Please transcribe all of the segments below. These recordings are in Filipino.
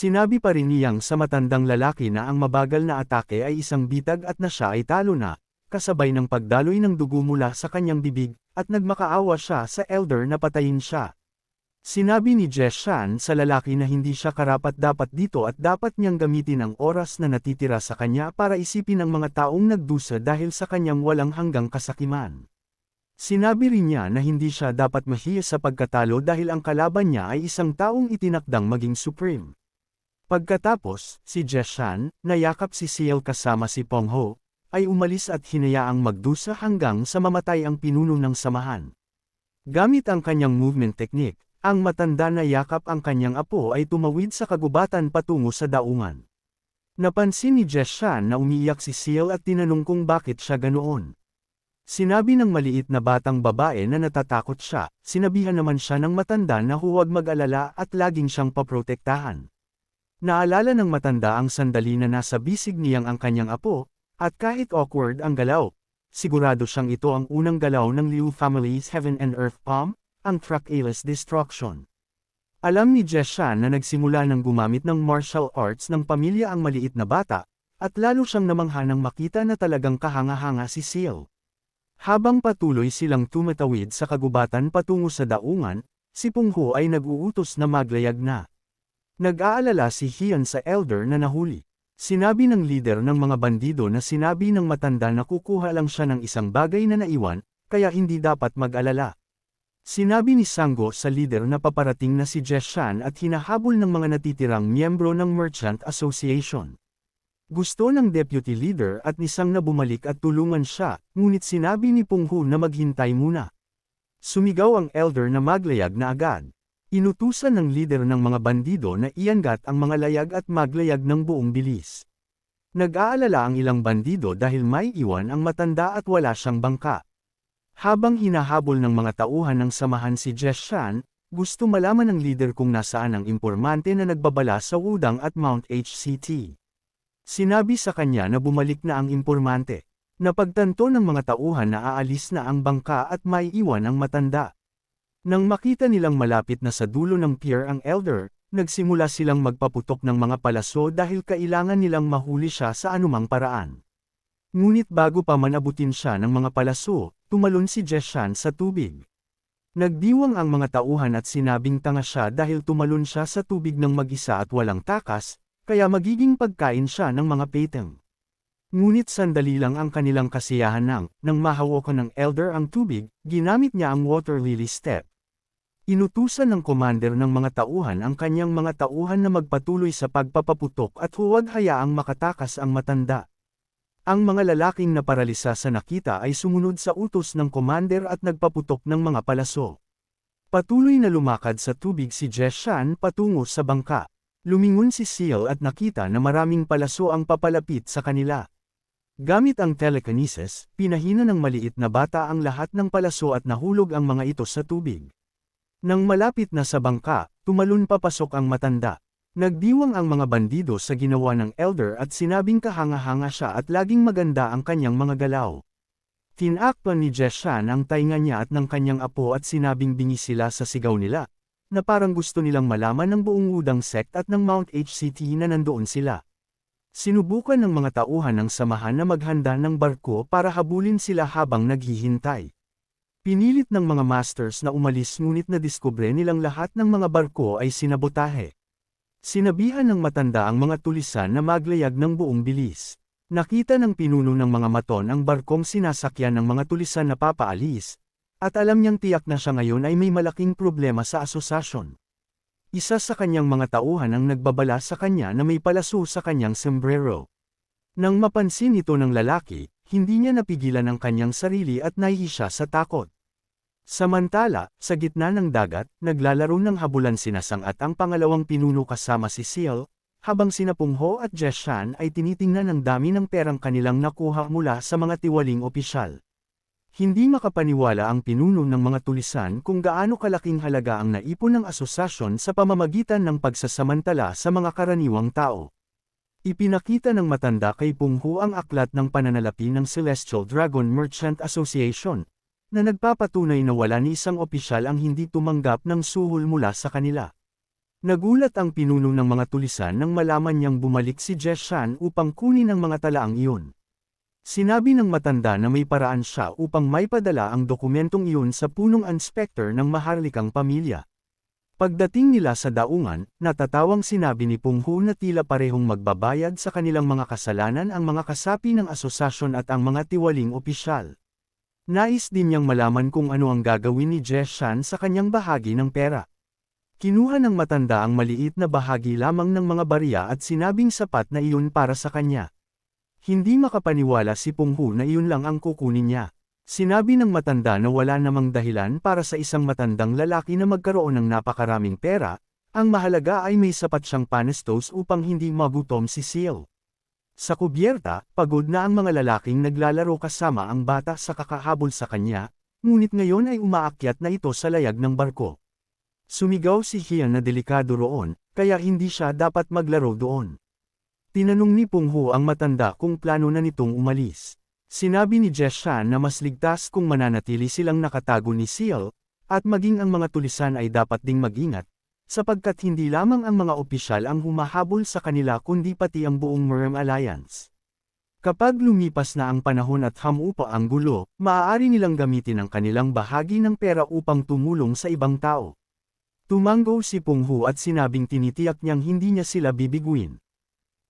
Sinabi pa rin niyang sa matandang lalaki na ang mabagal na atake ay isang bitag at na siya ay talo na, kasabay ng pagdaloy ng dugo mula sa kanyang bibig, at nagmakaawa siya sa elder na patayin siya. Sinabi ni Jeshan sa lalaki na hindi siya karapat-dapat dito at dapat niyang gamitin ang oras na natitira sa kanya para isipin ang mga taong nagdusa dahil sa kanyang walang hanggang kasakiman. Sinabi rin niya na hindi siya dapat mahiya sa pagkatalo dahil ang kalaban niya ay isang taong itinakdang maging supreme. Pagkatapos, si Jeshan, nayakap si Ciel kasama si Pongho, ay umalis at hinayaang magdusa hanggang sa mamatay ang pinuno ng samahan. Gamit ang kanyang movement technique, ang matanda na yakap ang kanyang apo ay tumawid sa kagubatan patungo sa daungan. Napansin ni Jeshan na umiiyak si Ciel at tinanong kung bakit siya ganoon. Sinabi ng maliit na batang babae na natatakot siya, sinabihan naman siya ng matanda na huwag mag-alala at laging siyang paprotektahan. Naalala ng matanda ang sandali na nasa bisig niyang ang kanyang apo, at kahit awkward ang galaw, sigurado siyang ito ang unang galaw ng Liu family's Heaven and Earth Palm, ang Trackless Destruction. Alam ni Jeshan na nagsimula ng gumamit ng martial arts ng pamilya ang maliit na bata, at lalo siyang namangha nang makita na talagang kahanga-hanga si Ciel. Habang patuloy silang tumatawid sa kagubatan patungo sa daungan, si Pongho ay nag-uutos na maglayag na. Nag-aalala si Hian sa elder na nahuli. Sinabi ng leader ng mga bandido na sinabi ng matanda na kukuha lang siya ng isang bagay na naiwan, kaya hindi dapat mag-alala. Sinabi ni Sanggo sa leader na paparating na si Jeshan at hinahabol ng mga natitirang miyembro ng Merchant Association. Gusto ng deputy leader at ni Sang na bumalik at tulungan siya, ngunit sinabi ni Pongho na maghintay muna. Sumigaw ang elder na maglayag na agad. Inutusan ng leader ng mga bandido na iangat ang mga layag at maglayag ng buong bilis. Nag-aalala ang ilang bandido dahil may iwan ang matanda at wala siyang bangka. Habang hinahabol ng mga tauhan ng samahan si Jeshan, gusto malaman ng leader kung nasaan ang impormante na nagbabala sa Wudang at Mount HCT. Sinabi sa kanya na bumalik na ang impormante. Napagtanto ng mga tauhan na aalis na ang bangka at may iwan ang matanda. Nang makita nilang malapit na sa dulo ng pier ang elder, nagsimula silang magpaputok ng mga palaso dahil kailangan nilang mahuli siya sa anumang paraan. Ngunit bago pa manabutin siya ng mga palaso, tumalon si Jeshan sa tubig. Nagdiwang ang mga tauhan at sinabing tanga siya dahil tumalon siya sa tubig ng mag-isa at walang takas, kaya magiging pagkain siya ng mga peteng. Ngunit sandali lang ang kanilang kasiyahan nang mahawakan ng elder ang tubig, ginamit niya ang water lily step. Inutusan ng commander ng mga tauhan ang kanyang mga tauhan na magpatuloy sa pagpapaputok at huwag hayaang makatakas ang matanda. Ang mga lalaking naparalisa sa nakita ay sumunod sa utos ng commander at nagpaputok ng mga palaso. Patuloy na lumakad sa tubig si Jeshan patungo sa bangka. Lumingon si Ciel at nakita na maraming palaso ang papalapit sa kanila. Gamit ang telekinesis, pinahina ng maliit na bata ang lahat ng palaso at nahulog ang mga ito sa tubig. Nang malapit na sa bangka, tumalon papasok ang matanda. Nagdiwang ang mga bandido sa ginawa ng elder at sinabing kahanga-hanga siya at laging maganda ang kanyang mga galaw. Tinakpan ni Jeshan ang tainga niya at ng kanyang apo at sinabing bingi sila sa sigaw nila, na parang gusto nilang malaman ng buong Wudang sect at ng Mount HCT na nandoon sila. Sinubukan ng mga tauhan ng samahan na maghanda ng barko para habulin sila habang naghihintay. Pinilit ng mga masters na umalis ngunit nadiskubre nilang lahat ng mga barko ay sinabotahe. Sinabihan ng matanda ang mga tulisan na maglayag ng buong bilis. Nakita ng pinuno ng mga maton ang barkong sinasakyan ng mga tulisan na papaalis, at alam niyang tiyak na siya ngayon ay may malaking problema sa asosasyon. Isa sa kanyang mga tauhan ang nagbabala sa kanya na may palaso sa kanyang sombrero. Nang mapansin ito ng lalaki, hindi niya napigilan ang kanyang sarili at nahihiya sa takot. Samantala, sa gitna ng dagat, naglalaro ng habulan sina Sang at ang pangalawang pinuno kasama si Ciel, habang sina Pongho at Jeshan ay tinitingnan ang dami ng perang kanilang nakuha mula sa mga tiwaling opisyal. Hindi makapaniwala ang pinuno ng mga tulisan kung gaano kalaking halaga ang naipon ng asosasyon sa pamamagitan ng pagsasamantala sa mga karaniwang tao. Ipinakita ng matanda kay Pongho ang aklat ng pananalapi ng Celestial Dragon Merchant Association, na nagpapatunay na wala ni isang opisyal ang hindi tumanggap ng suhol mula sa kanila. Nagulat ang pinuno ng mga tulisan nang malaman niyang bumalik si Jeshan upang kunin ang mga talaang iyon. Sinabi ng matanda na may paraan siya upang maipadala ang dokumentong iyon sa punong inspektor ng maharlikang pamilya. Pagdating nila sa daungan, natatawang sinabi ni Pungho na tila parehong magbabayad sa kanilang mga kasalanan ang mga kasapi ng asosasyon at ang mga tiwaling opisyal. Nais din niyang malaman kung ano ang gagawin ni Jeshan sa kanyang bahagi ng pera. Kinuha ng matanda ang maliit na bahagi lamang ng mga barya at sinabing sapat na iyon para sa kanya. Hindi makapaniwala si Pungho na iyon lang ang kukunin niya. Sinabi ng matanda na wala namang dahilan para sa isang matandang lalaki na magkaroon ng napakaraming pera, ang mahalaga ay may sapat siyang panestos upang hindi magutom si Seal. Sa kubyerta, pagod na ang mga lalaking naglalaro kasama ang bata sa kakahabol sa kanya, ngunit ngayon ay umaakyat na ito sa layag ng barko. Sumigaw si Hian na delikado roon, kaya hindi siya dapat maglaro doon. Tinanong ni Pungho ang matanda kung plano na nitong umalis. Sinabi ni Jeshan na mas ligtas kung mananatili silang nakatago ni Seal, at maging ang mga tulisan ay dapat ding mag-ingat, sapagkat hindi lamang ang mga opisyal ang humahabol sa kanila kundi pati ang buong Merm Alliance. Kapag lumipas na ang panahon at hamupa ang gulo, maaari nilang gamitin ang kanilang bahagi ng pera upang tumulong sa ibang tao. Tumango si Pungho at sinabing tinitiyak niyang hindi niya sila bibiguin.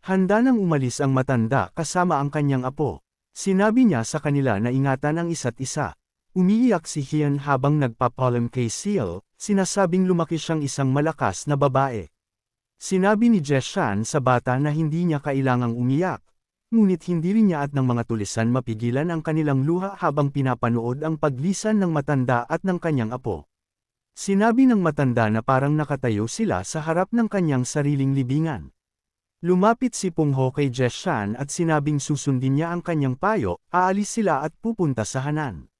Handa nang umalis ang matanda kasama ang kanyang apo. Sinabi niya sa kanila na ingatan ang isa't isa. Umiiyak si Hian habang nagpapalam kay Seal, sinasabing lumaki siyang isang malakas na babae. Sinabi ni Jeshan sa bata na hindi niya kailangang umiyak, ngunit hindi rin niya at ng mga tulisan mapigilan ang kanilang luha habang pinapanood ang paglisan ng matanda at ng kanyang apo. Sinabi ng matanda na parang nakatayo sila sa harap ng kanyang sariling libingan. Lumapit si Pungho kay Jeshan at sinabing susundin niya ang kanyang payo, aalis sila at pupunta sa Hanan.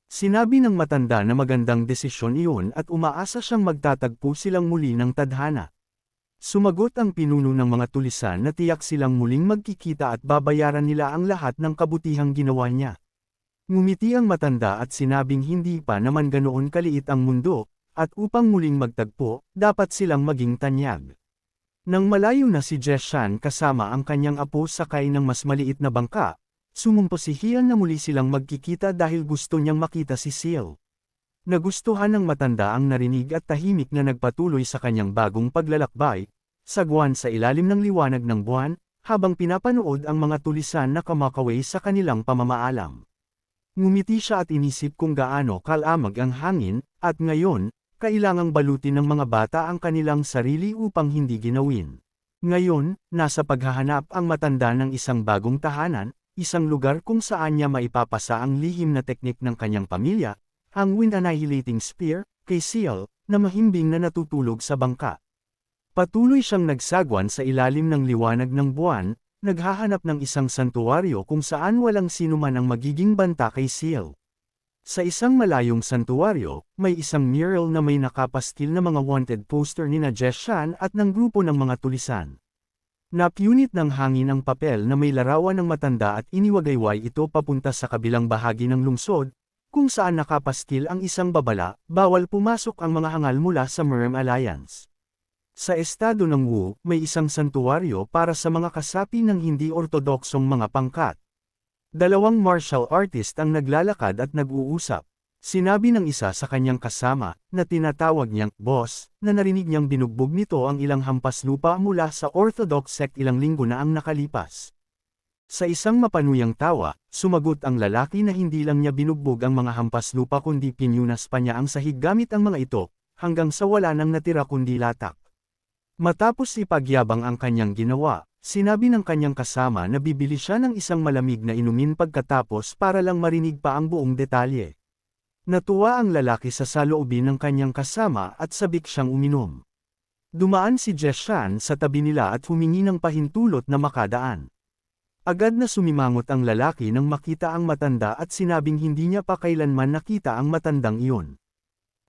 Sinabi ng matanda na magandang desisyon iyon at umaasa siyang magtatagpo silang muli ng tadhana. Sumagot ang pinuno ng mga tulisan na tiyak silang muling magkikita at babayaran nila ang lahat ng kabutihang ginawa niya. Ngumiti ang matanda at sinabing hindi pa naman ganoon kaliit ang mundo, at upang muling magtagpo, dapat silang maging tanyag. Nang malayo na si Jeshan kasama ang kanyang apo sakay ng mas maliit na bangka, sumumpo si Hian na muli silang magkikita dahil gusto niyang makita si Seal. Nagustuhan ng matanda ang narinig at tahimik na nagpatuloy sa kanyang bagong paglalakbay, sagwan sa ilalim ng liwanag ng buwan, habang pinapanood ang mga tulisan na kamakaway sa kanilang pamamaalam. Ngumiti siya at inisip kung gaano kalamag ang hangin, at ngayon, kailangang balutin ng mga bata ang kanilang sarili upang hindi ginawin. Ngayon, nasa paghahanap ang matanda ng isang bagong tahanan, isang lugar kung saan niya maipapasa ang lihim na teknik ng kanyang pamilya, ang Wind Annihilating Spear, kay Seal, na mahimbing na natutulog sa bangka. Patuloy siyang nagsagwan sa ilalim ng liwanag ng buwan, naghahanap ng isang santuwaryo kung saan walang sinuman ang magiging banta kay Seal. Sa isang malayong santuwaryo, may isang mural na may nakapastil na mga wanted poster ni Jeshan at ng grupo ng mga tulisan. Napunit ng hangin ang papel na may larawan ng matanda at iniwagayway ito papunta sa kabilang bahagi ng lungsod, kung saan nakapastil ang isang babala, bawal pumasok ang mga hangal mula sa Merm Alliance. Sa estado ng Wu, may isang santuwaryo para sa mga kasapi ng hindi ortodoksong mga pangkat. Dalawang martial artist ang naglalakad at nag-uusap. Sinabi ng isa sa kanyang kasama, na tinatawag niyang boss, na narinig niyang binugbog nito ang ilang hampas lupa mula sa orthodox sect ilang linggo na ang nakalipas. Sa isang mapanuyang tawa, sumagot ang lalaki na hindi lang niya binugbog ang mga hampas lupa kundi pinyunas pa niya ang sahig gamit ang mga ito, hanggang sa wala nang natira kundi latak. Matapos ipagyabang ang kanyang ginawa, sinabi ng kanyang kasama na bibili siya ng isang malamig na inumin pagkatapos para lang marinig pa ang buong detalye. Natuwa ang lalaki sa saloobin ng kanyang kasama at sabik siyang uminom. Dumaan si Jeshan sa tabi nila at humingi ng pahintulot na makadaan. Agad na sumimangot ang lalaki nang makita ang matanda at sinabing hindi niya pa kailanman nakita ang matandang iyon.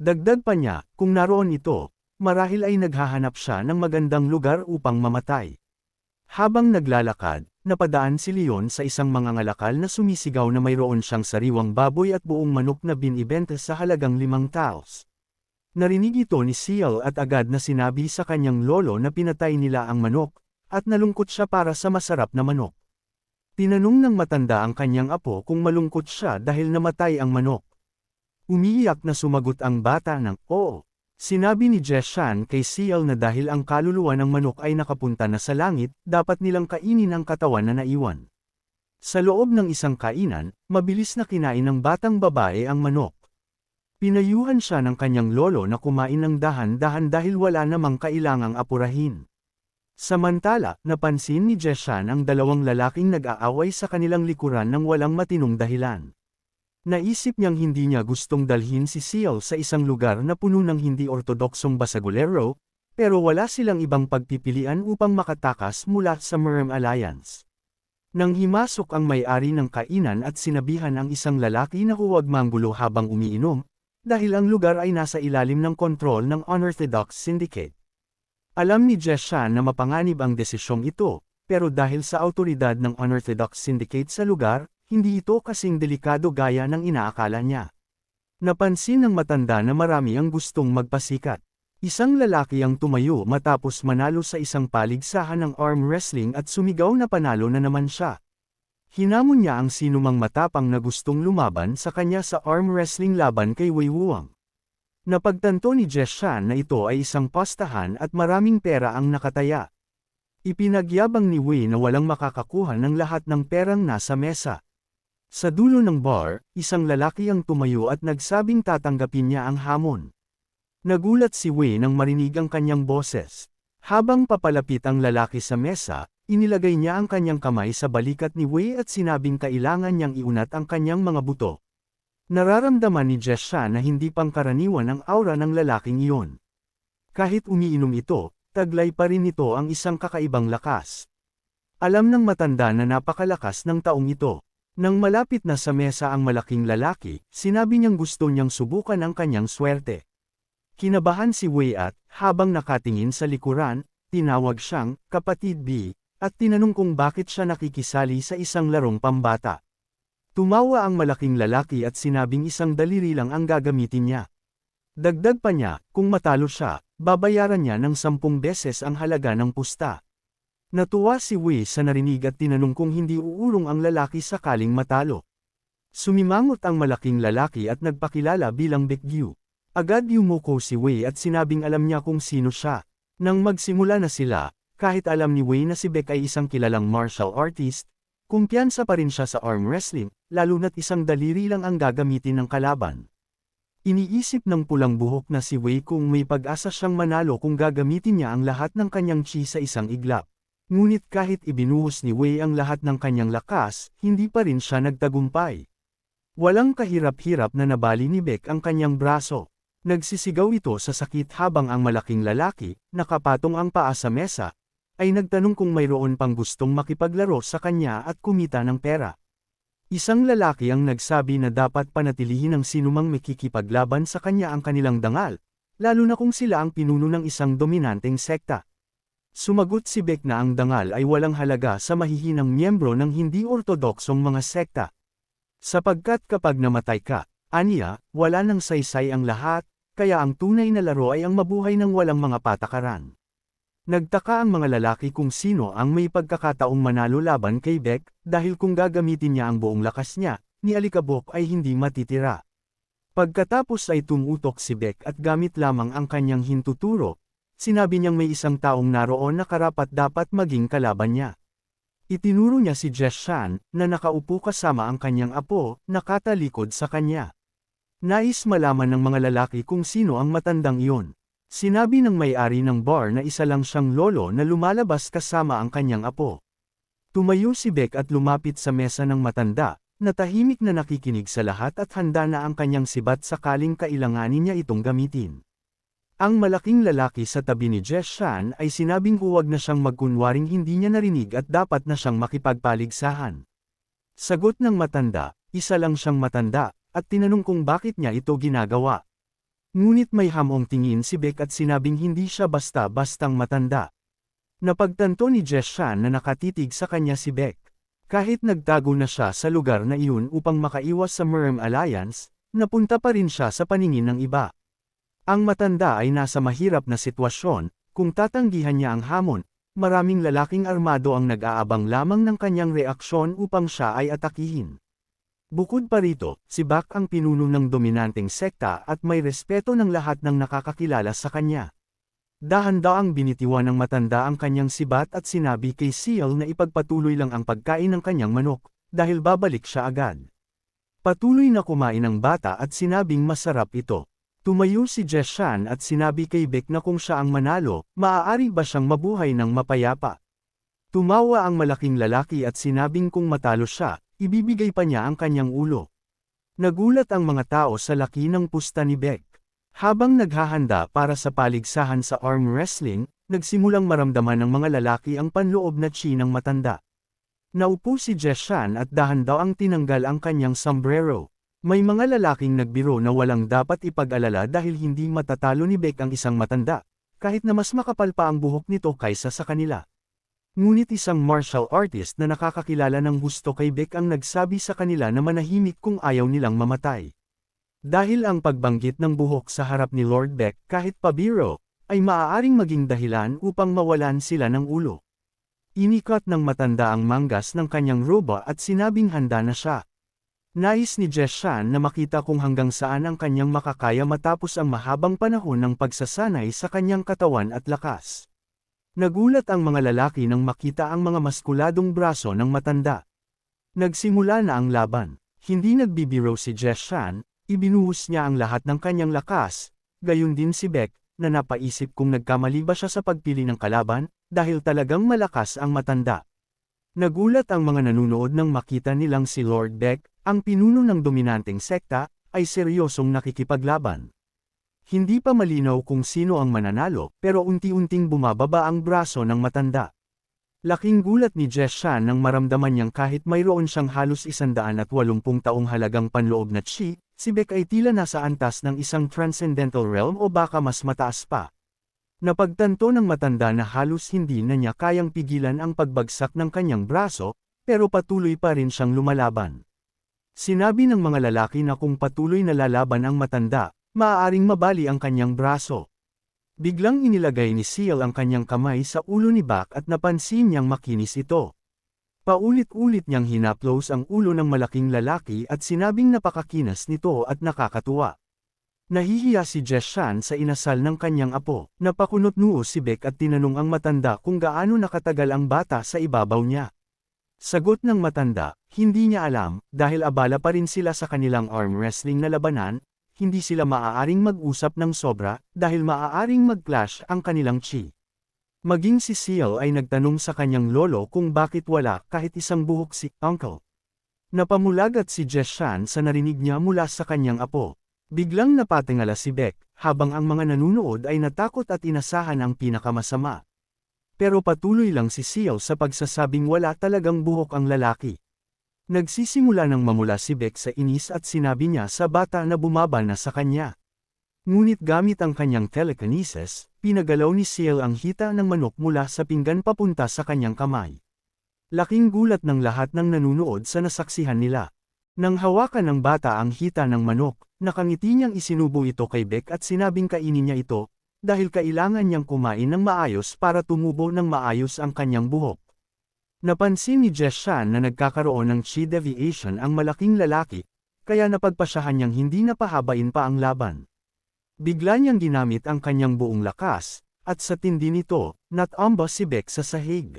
Dagdag pa niya, kung naroon ito, marahil ay naghahanap siya ng magandang lugar upang mamatay. Habang naglalakad, napadaan si Leon sa isang mangangalakal na sumisigaw na mayroon siyang sariwang baboy at buong manok na binibenta sa halagang 5 taels. Narinig ito ni Seal at agad na sinabi sa kanyang lolo na pinatay nila ang manok, at nalungkot siya para sa masarap na manok. Tinanong ng matanda ang kanyang apo kung malungkot siya dahil namatay ang manok. Umiiyak na sumagot ang bata ng, "Oo." Sinabi ni Jeshan kay Seal na dahil ang kaluluwa ng manok ay nakapunta na sa langit, dapat nilang kainin ang katawan na naiwan. Sa loob ng isang kainan, mabilis na kinain ng batang babae ang manok. Pinayuhan siya ng kanyang lolo na kumain ng dahan-dahan dahil wala namang kailangang apurahin. Samantala, napansin ni Jeshan ang dalawang lalaking nag-aaway sa kanilang likuran ng walang matinong dahilan. Naisip niyang hindi niya gustong dalhin si Seal sa isang lugar na puno ng hindi ortodoksong basagulero, pero wala silang ibang pagpipilian upang makatakas mula sa Merm Alliance. Nang himasok ang may-ari ng kainan at sinabihan ang isang lalaki na huwag manggulo habang umiinom, dahil ang lugar ay nasa ilalim ng kontrol ng Unorthodox Syndicate. Alam ni Jeshan na mapanganib ang desisyong ito, pero dahil sa autoridad ng Unorthodox Syndicate sa lugar, hindi ito kasing delikado gaya ng inaakala niya. Napansin ng matanda na marami ang gustong magpasikat. Isang lalaki ang tumayo matapos manalo sa isang paligsahan ng arm wrestling at sumigaw na panalo na naman siya. Hinamon niya ang sinumang matapang na gustong lumaban sa kanya sa arm wrestling laban kay Wei Wuang. Napagtanto ni Jeshan na ito ay isang pastahan at maraming pera ang nakataya. Ipinagyabang ni Wei na walang makakakuha ng lahat ng perang nasa mesa. Sa dulo ng bar, isang lalaki ang tumayo at nagsabing tatanggapin niya ang hamon. Nagulat si Wei nang marinig ang kanyang boses. Habang papalapit ang lalaki sa mesa, inilagay niya ang kanyang kamay sa balikat ni Wei at sinabing kailangan niyang iunat ang kanyang mga buto. Nararamdaman ni Jeshan na hindi pangkaraniwan ang aura ng lalaking iyon. Kahit umiinom ito, taglay pa rin ito ang isang kakaibang lakas. Alam ng matanda na napakalakas ng taong ito. Nang malapit na sa mesa ang malaking lalaki, sinabi niyang gusto niyang subukan ang kanyang swerte. Kinabahan si Wei at, habang nakatingin sa likuran, tinawag siyang, "Kapatid B", at tinanong kung bakit siya nakikisali sa isang larong pambata. Tumawa ang malaking lalaki at sinabing isang daliri lang ang gagamitin niya. Dagdag pa niya, kung matalo siya, babayaran niya ng 10 beses ang halaga ng pusta. Natuwa si Wei sa narinig at tinanong kung hindi uurong ang lalaki sakaling matalo. Sumimangot ang malaking lalaki at nagpakilala bilang Baekgyu. Agad yumuko si Wei at sinabing alam niya kung sino siya. Nang magsimula na sila, kahit alam ni Wei na si Baek ay isang kilalang martial artist, kumpiyansa pa rin siya sa arm wrestling, lalo na't isang daliri lang ang gagamitin ng kalaban. Iniisip ng pulang buhok na si Wei kung may pag-asa siyang manalo kung gagamitin niya ang lahat ng kanyang chi sa isang iglap. Ngunit kahit ibinuhos ni Wei ang lahat ng kanyang lakas, hindi pa rin siya nagtagumpay. Walang kahirap-hirap na nabali ni Baek ang kanyang braso. Nagsisigaw ito sa sakit habang ang malaking lalaki, nakapatong ang paa sa mesa, ay nagtanong kung mayroon pang gustong makipaglaro sa kanya at kumita ng pera. Isang lalaki ang nagsabi na dapat panatilihin ng sinumang makikipaglaban sa kanya ang kanilang dangal, lalo na kung sila ang pinuno ng isang dominanteng sekta. Sumagot si Baek na ang dangal ay walang halaga sa mahihinang miyembro ng hindi ortodoksong mga sekta. Sapagkat kapag namatay ka, aniya, wala nang saysay ang lahat, kaya ang tunay na laro ay ang mabuhay ng walang mga patakaran. Nagtaka ang mga lalaki kung sino ang may pagkakataong manalo laban kay Baek, dahil kung gagamitin niya ang buong lakas niya, ni Alikabok ay hindi matitira. Pagkatapos ay tumutok si Baek at gamit lamang ang kanyang hintuturo, sinabi niyang may isang taong naroon na karapat-dapat maging kalaban niya. Itinuro niya si Jeshan, na nakaupo kasama ang kanyang apo, nakatalikod sa kanya. Nais malaman ng mga lalaki kung sino ang matandang iyon. Sinabi ng may-ari ng bar na isa lang siyang lolo na lumalabas kasama ang kanyang apo. Tumayo si Baek at lumapit sa mesa ng matanda, na tahimik na nakikinig sa lahat at handa na ang kanyang sibat sakaling kailanganin niya itong gamitin. Ang malaking lalaki sa tabi ni Jeshan ay sinabing huwag na siyang magkunwaring hindi niya narinig at dapat na siyang makipagpaligsahan. Sagot ng matanda, isa lang siyang matanda, at tinanong kung bakit niya ito ginagawa. Ngunit may hamong tingin si Baek at sinabing hindi siya basta-bastang matanda. Napagtanto ni Jeshan na nakatitig sa kanya si Baek. Kahit nagtago na siya sa lugar na iyon upang makaiwas sa Merm Alliance, napunta pa rin siya sa paningin ng iba. Ang matanda ay nasa mahirap na sitwasyon, kung tatanggihan niya ang hamon, maraming lalaking armado ang nag-aabang lamang ng kanyang reaksyon upang siya ay atakihin. Bukod pa rito, si Buck ang pinuno ng dominanteng sekta at may respeto ng lahat ng nakakakilala sa kanya. Dahan-daang binitiwan ng matanda ang kanyang sibat at sinabi kay Seal na ipagpatuloy lang ang pagkain ng kanyang manok, dahil babalik siya agad. Patuloy na kumain ang bata at sinabing masarap ito. Tumayo si Jeshan at sinabi kay Beck na kung siya ang manalo, maaari ba siyang mabuhay ng mapayapa. Tumawa ang malaking lalaki at sinabing kung matalo siya, ibibigay pa niya ang kanyang ulo. Nagulat ang mga tao sa laki ng pusta ni Beck. Habang naghahanda para sa paligsahan sa arm wrestling, nagsimulang maramdaman ng mga lalaki ang panloob na chi ng matanda. Naupo si Jeshan at dahan-daang tinanggal ang kanyang sombrero. May mga lalaking nagbiro na walang dapat ipag-alala dahil hindi matatalo ni Beck ang isang matanda, kahit na mas makapal pa ang buhok nito kaysa sa kanila. Ngunit isang martial artist na nakakakilala ng gusto kay Beck ang nagsabi sa kanila na manahimik kung ayaw nilang mamatay. Dahil ang pagbanggit ng buhok sa harap ni Lord Beck kahit pabiro, ay maaaring maging dahilan upang mawalan sila ng ulo. Inikat ng matanda ang manggas ng kanyang roba at sinabing handa na siya. Nais ni Jeshan na makita kung hanggang saan ang kanyang makakaya matapos ang mahabang panahon ng pagsasanay sa kanyang katawan at lakas. Nagulat ang mga lalaki nang makita ang mga maskuladong braso ng matanda. Nagsimula na ang laban. Hindi nagbibiro si Jeshan. Ibinuhos niya ang lahat ng kanyang lakas, gayon din si Beck, na napaisip kung nagkamali ba siya sa pagpili ng kalaban, dahil talagang malakas ang matanda. Nagulat ang mga nanunood nang makita nilang si Lord Beck, ang pinuno ng dominanteng sekta, ay seryosong nakikipaglaban. Hindi pa malinaw kung sino ang mananalo, pero unti-unting bumababa ang braso ng matanda. Laking gulat ni Jeshan nang maramdaman niyang kahit mayroon siyang halos 180 taong halagang panloob na chi, si Beck ay tila nasa antas ng isang transcendental realm o baka mas mataas pa. Napagtanto ng matanda na halos hindi na niya kayang pigilan ang pagbagsak ng kanyang braso, pero patuloy pa rin siyang lumalaban. Sinabi ng mga lalaki na kung patuloy na lalaban ang matanda, maaaring mabali ang kanyang braso. Biglang inilagay ni Seal ang kanyang kamay sa ulo ni Buck at napansin niyang makinis ito. Paulit-ulit niyang hinaplos ang ulo ng malaking lalaki at sinabing napakakinas nito at nakakatuwa. Nahihiya si Jeshan sa inasal ng kanyang apo. Napakunot noo si Beck at tinanong ang matanda kung gaano nakatagal ang bata sa ibabaw niya. Sagot ng matanda, hindi niya alam, dahil abala pa rin sila sa kanilang arm wrestling na labanan, hindi sila maaaring mag-usap ng sobra, dahil maaaring mag-clash ang kanilang chi. Maging si Seal ay nagtanong sa kanyang lolo kung bakit wala kahit isang buhok si Uncle. Napamulagat si Jeshan sa narinig niya mula sa kanyang apo. Biglang napatingala si Beck, habang ang mga nanunood ay natakot at inasahan ang pinakamasama. Pero patuloy lang si Seal sa pagsasabing wala talagang buhok ang lalaki. Nagsisimula nang mamula si Beck sa inis at sinabi niya sa bata na bumaba na sa kanya. Ngunit gamit ang kanyang telekinesis, pinagalaw ni Seal ang hita ng manok mula sa pinggan papunta sa kanyang kamay. Laking gulat ng lahat ng nanunood sa nasaksihan nila. Nang hawakan ng bata ang hita ng manok, nakangiti niyang isinubo ito kay Beck at sinabing kainin niya ito, dahil kailangan niyang kumain ng maayos para tumubo ng maayos ang kanyang buhok. Napansin ni Jeshan na nagkakaroon ng chi deviation ang malaking lalaki, kaya napagpasyahan niyang hindi napahabain pa ang laban. Bigla niyang ginamit ang kanyang buong lakas, at sa tindi nito, natumba si Beck sa sahig.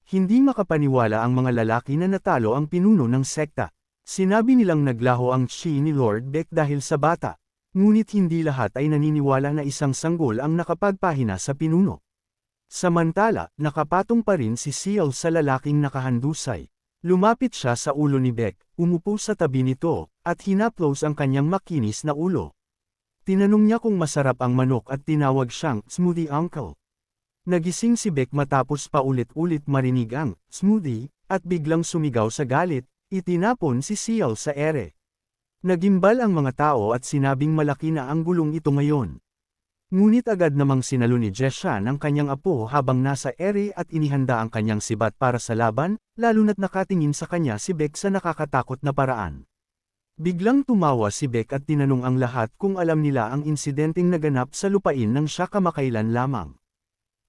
Hindi makapaniwala ang mga lalaki na natalo ang pinuno ng sekta. Sinabi nilang naglaho ang chi ni Lord Beck dahil sa bata, ngunit hindi lahat ay naniniwala na isang sanggol ang nakapagpahina sa pinuno. Samantala, nakapatong pa rin si Seal sa lalaking nakahandusay. Lumapit siya sa ulo ni Beck, umupo sa tabi nito, at hinaplos ang kanyang makinis na ulo. Tinanong niya kung masarap ang manok at tinawag siyang smoothie uncle. Nagising si Beck matapos paulit-ulit marinig ang smoothie, at biglang sumigaw sa galit, itinapon si Seal sa ere. Nagimbal ang mga tao at sinabing malaki na ang gulong ito ngayon. Ngunit agad namang sinalo ni Jeshan ang kanyang apo habang nasa ere at inihanda ang kanyang sibat para sa laban, lalo na't nakatingin sa kanya si Beck sa nakakatakot na paraan. Biglang tumawa si Beck at tinanong ang lahat kung alam nila ang insidenteng naganap sa lupain ng siya kamakailan lamang.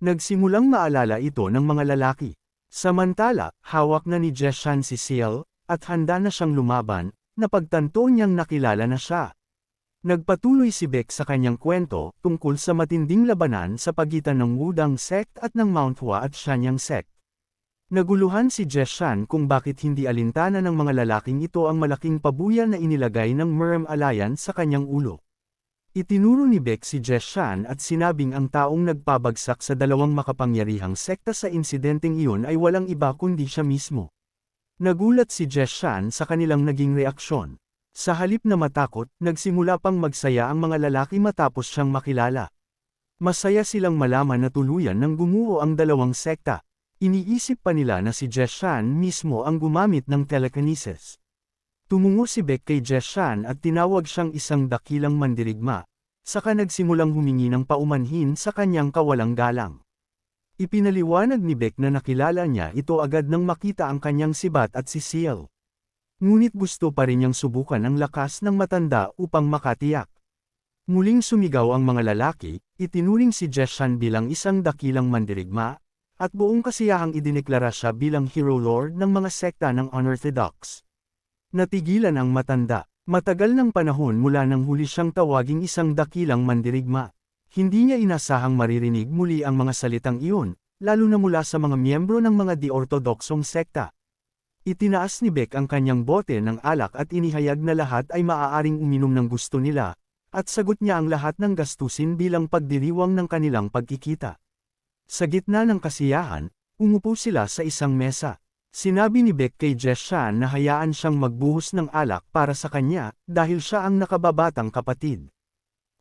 Nagsimulang maalala ito ng mga lalaki. Samantala, hawak na ni Jeshan si Seal, at handa na siyang lumaban, napagtanto niyang nakilala na siya. Nagpatuloy si Beck sa kanyang kwento tungkol sa matinding labanan sa pagitan ng Wudang sect at ng Mount Hua at Shanyang sect. Naguluhan si Jeshan kung bakit hindi alintana ng mga lalaking ito ang malaking pabuya na inilagay ng Merm Alliance sa kanyang ulo. Itinuro ni Beck si Jeshan at sinabing ang taong nagpabagsak sa dalawang makapangyarihang sekta sa insidenteng iyon ay walang iba kundi siya mismo. Nagulat si Jeshan sa kanilang naging reaksyon. Sa halip na matakot, nagsimula pang magsaya ang mga lalaki matapos siyang makilala. Masaya silang malaman na tuluyan ng gumuho ang dalawang sekta. Iniisip pa nila na si Jeshan mismo ang gumamit ng telekinesis. Tumungo si Beck kay Jeshan at tinawag siyang isang dakilang mandirigma, saka nagsimulang humingi ng paumanhin sa kanyang kawalang galang. Ipinaliwanag ni Beck na nakilala niya ito agad nang makita ang kanyang sibat at si Seal. Ngunit gusto pa rin niyang subukan ang lakas ng matanda upang makatiyak. Muling sumigaw ang mga lalaki, itinuring si Jeshan bilang isang dakilang mandirigma, at buong kasiyahang idineklara siya bilang hero lord ng mga sekta ng Unorthodox. Natigilan ang matanda. Matagal ng panahon mula nang huli siyang tawaging isang dakilang mandirigma. Hindi niya inasahang maririnig muli ang mga salitang iyon, lalo na mula sa mga miyembro ng mga di-ortodoksong sekta. Itinaas ni Beck ang kanyang bote ng alak at inihayag na lahat ay maaaring uminom ng gusto nila, at sagot niya ang lahat ng gastusin bilang pagdiriwang ng kanilang pagkikita. Sa gitna ng kasiyahan, umupo sila sa isang mesa. Sinabi ni Beck kay Jeshan na hayaan siyang magbuhos ng alak para sa kanya, dahil siya ang nakababatang kapatid.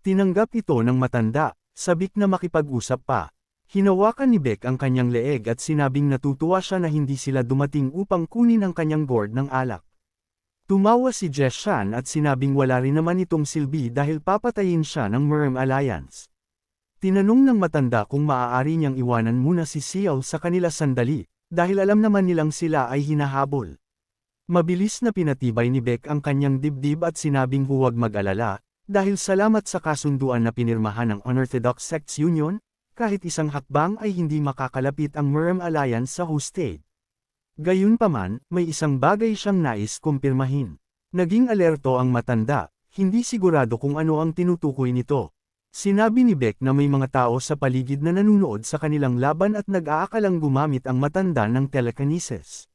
Tinanggap ito ng matanda, sabik na makipag-usap pa. Hinawakan ni Beck ang kanyang leeg at sinabing natutuwa siya na hindi sila dumating upang kunin ang kanyang gourd ng alak. Tumawa si Jeshan at sinabing wala rin naman itong silbi dahil papatayin siya ng Merm Alliance. Tinanong ng matanda kung maaari niyang iwanan muna si Seal sa kanila sandali, dahil alam naman nilang sila ay hinahabol. Mabilis na pinatibay ni Beck ang kanyang dibdib at sinabing huwag mag-alala, dahil salamat sa kasunduan na pinirmahan ng Unorthodox Sects Union, kahit isang hakbang ay hindi makakalapit ang Merm Alliance sa hostage. Gayunpaman, may isang bagay siyang nais kumpirmahin. Naging alerto ang matanda, hindi sigurado kung ano ang tinutukoy nito. Sinabi ni Beck na may mga tao sa paligid na nanunood sa kanilang laban at nag-aakalang gumamit ang matanda ng telekinesis.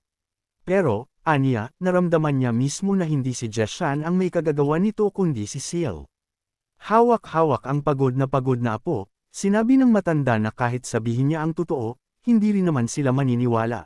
Pero, aniya, naramdaman niya mismo na hindi si Jeshan ang may kagagawa nito kundi si Seal. Hawak-hawak ang pagod na apo, sinabi ng matanda na kahit sabihin niya ang totoo, hindi rin naman sila maniniwala.